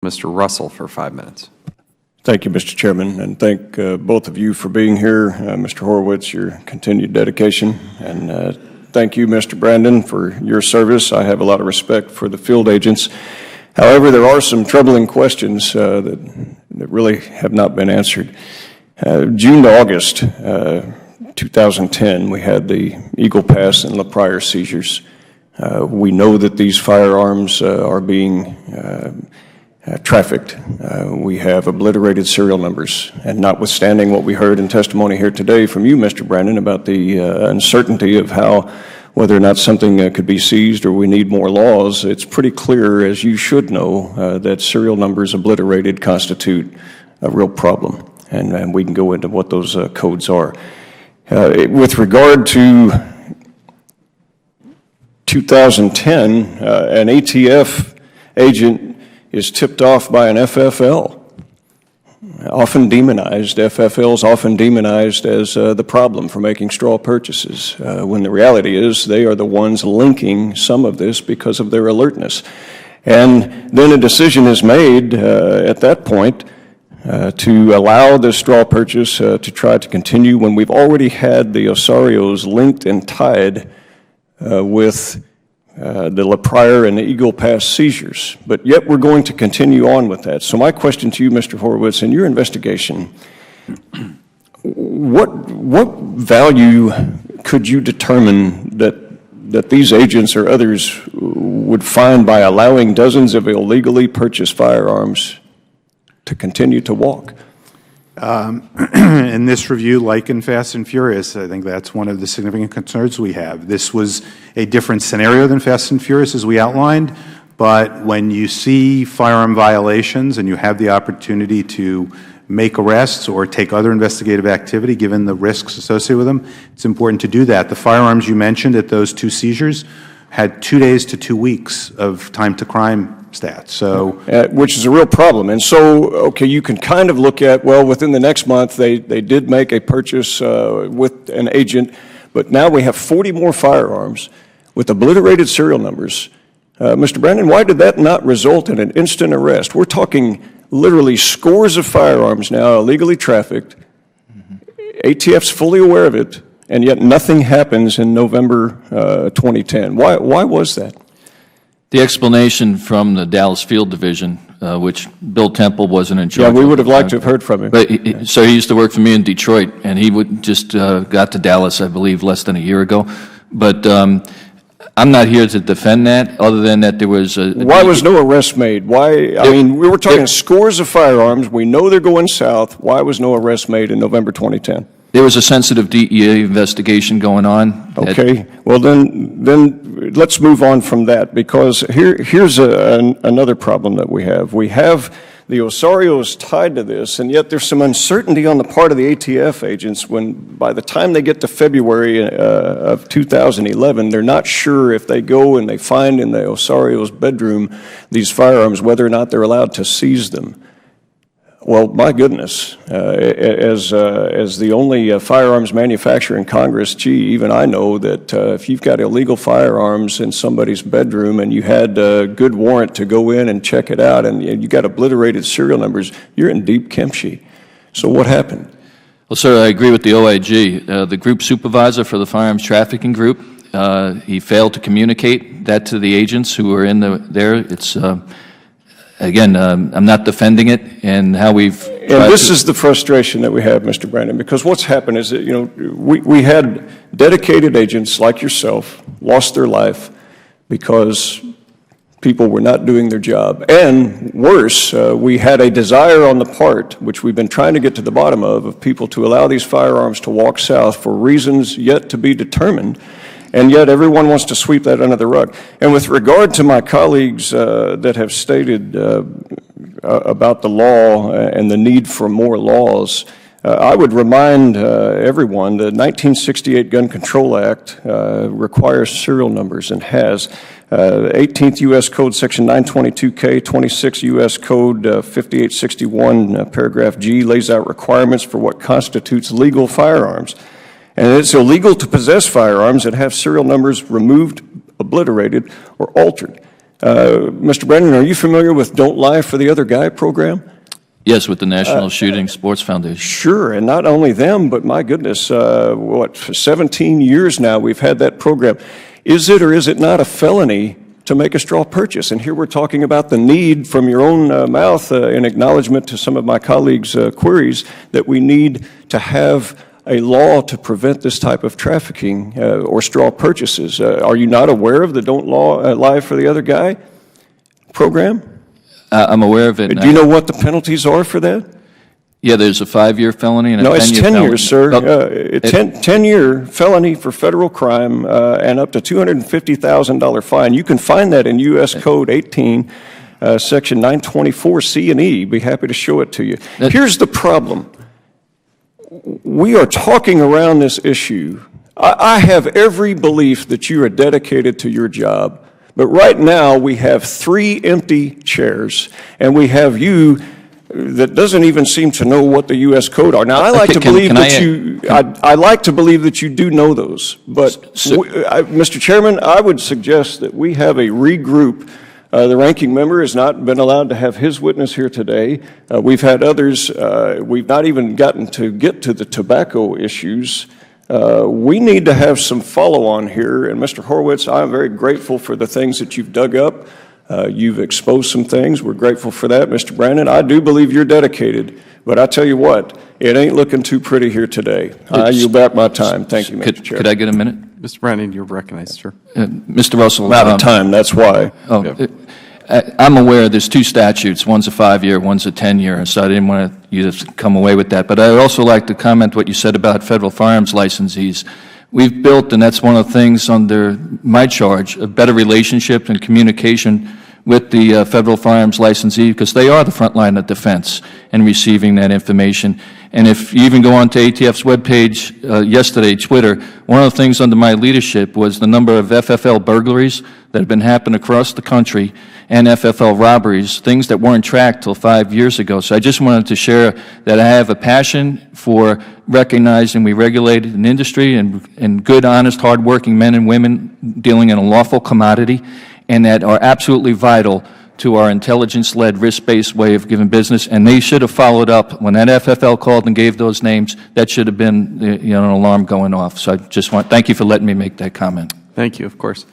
Mr. Russell for 5 minutes. Thank you, Mr. Chairman, and thank both of you for being here. Mr. Horowitz, your continued dedication, and thank you, Mr. Brandon, for your service. I have a lot of respect for the field agents. However, there are some troubling questions that really have not been answered. June to August 2010, we had the Eagle Pass and La Pryor seizures. We know that these firearms are being trafficked. We have obliterated serial numbers, and notwithstanding what we heard in testimony here today from you, Mr. Brandon, about the uncertainty of whether or not something could be seized or we need more laws, it's pretty clear, as you should know, that serial numbers obliterated constitute a real problem, and we can go into what those codes are. With regard to 2010, an ATF agent is tipped off by an FFL, often demonized. FFLs often demonized as the problem for making straw purchases, when the reality is they are the ones linking some of this because of their alertness. And then a decision is made at that point to allow the straw purchase to try to continue when we've already had the Osarios linked and tied with the La Pryor and the Eagle Pass seizures, but yet we're going to continue on with that. So my question to you, Mr. Horowitz, in your investigation, what value could you determine that these agents or others would find by allowing dozens of illegally purchased firearms to continue to walk? In this review, like in Fast and Furious, I think that's one of the significant concerns we have. This was a different scenario than Fast and Furious, as we outlined, but when you see firearm violations and you have the opportunity to make arrests or take other investigative activity, given the risks associated with them, it's important to do that. The firearms you mentioned at those two seizures had 2 days to 2 weeks of time to crime stats, so which is a real problem. And so, okay, you can kind of look at, well, within the next month they did make a purchase with an agent, but now we have 40 more firearms with obliterated serial numbers. Mr. Brandon, why did that not result in an instant arrest? We're talking literally scores of firearms now illegally trafficked. ATF's fully aware of it, and yet nothing happens in November 2010. Why was that? The explanation from the Dallas Field Division, which Bill Temple wasn't in charge. Yeah, we would have liked to have heard from him. But so he used to work for me in Detroit, and he just got to Dallas, I believe, less than a year ago. But I'm not here to defend that, other than that there was a... Why was no arrest made? Why? I mean, we were talking scores of firearms. We know they're going south. Why was no arrest made in November 2010? There was a sensitive DEA investigation going on. Okay. Well, then let's move on from that, because here's another problem that we have. We have the Osarios tied to this, and yet there's some uncertainty on the part of the ATF agents when, by the time they get to February of 2011, they're not sure if they go and they find in the Osarios' bedroom these firearms, whether or not they're allowed to seize them. Well, my goodness, as the only firearms manufacturer in Congress, gee, even I know that if you've got illegal firearms in somebody's bedroom and you had a good warrant to go in and check it out and you got obliterated serial numbers, you're in deep kimchi. So what happened? Well, sir, I agree with the OIG. The group supervisor for the firearms trafficking group, he failed to communicate that to the agents who were in there. It's... Again, I'm not defending it, and how we've... And this is the frustration that we have, Mr. Brandon, because what's happened is that, you know, we had dedicated agents like yourself lost their life because people were not doing their job. And worse, we had a desire on the part, which we've been trying to get to the bottom of people to allow these firearms to walk south for reasons yet to be determined. And yet everyone wants to sweep that under the rug. And with regard to my colleagues that have stated about the law and the need for more laws, I would remind everyone the 1968 Gun Control Act requires serial numbers and has. 18th U.S. Code Section 922K, 26 U.S. Code 5861, paragraph G, lays out requirements for what constitutes legal firearms. And it's illegal to possess firearms that have serial numbers removed, obliterated, or altered. Mr. Brandon, are you familiar with Don't Lie for the Other Guy program? Yes, with the National Shooting Sports Foundation. Sure, and not only them, but my goodness, for 17 years now we've had that program. Is it or is it not a felony to make a straw purchase? And here we're talking about the need from your own mouth in acknowledgement to some of my colleagues' queries that we need to have a law to prevent this type of trafficking or straw purchases. Are you not aware of the Don't Lie for the Other Guy program? I'm aware of it. Do you know what the penalties are for that? Yeah, there's a 5-year felony and a 10-year felony. No, it's 10 years, sir. Oh, 10-year felony for federal crime and up to $250,000 fine. You can find that in U.S. Code 18, Section 924C and E. Be happy to show it to you. Here's the problem. We are talking around this issue. I have every belief that you are dedicated to your job, but right now we have 3 empty chairs, and we have you that doesn't even seem to know what the U.S. Code are. Now, I like to believe that I like to believe that you do know those, but Mr. Chairman, I would suggest that we have a regroup. The ranking member has not been allowed to have his witness here today. We've had others. We've not even gotten to get to the tobacco issues. We need to have some follow-on here. And Mr. Horowitz, I'm very grateful for the things that you've dug up. You've exposed some things. We're grateful for that. Mr. Brandon, I do believe you're dedicated. But I tell you what, it ain't looking too pretty here today. I yield back my time. Thank you, Mr. Chair. Could I get a minute? Mr. Brandon, you're recognized, sir. Mr. Russell. I'm out of time, that's why. I'm aware there's 2 statutes. One's a 5-year, one's a 10-year, so I didn't want you to come away with that. But I'd also like to comment what you said about federal firearms licensees. We've built, and that's one of the things under my charge, a better relationship and communication with the federal firearms licensee, because they are the front line of defense in receiving that information. And if you even go on to ATF's webpage yesterday, Twitter, one of the things under my leadership was the number of FFL burglaries that have been happening across the country and FFL robberies, things that weren't tracked till 5 years ago. So I just wanted to share that I have a passion for recognizing we regulated an industry and good, honest, hardworking men and women dealing in a lawful commodity, and that are absolutely vital to our intelligence-led, risk-based way of giving business, and they should have followed up. When that FFL called and gave those names, that should have been an alarm going off. So I just thank you for letting me make that comment. Thank you, of course.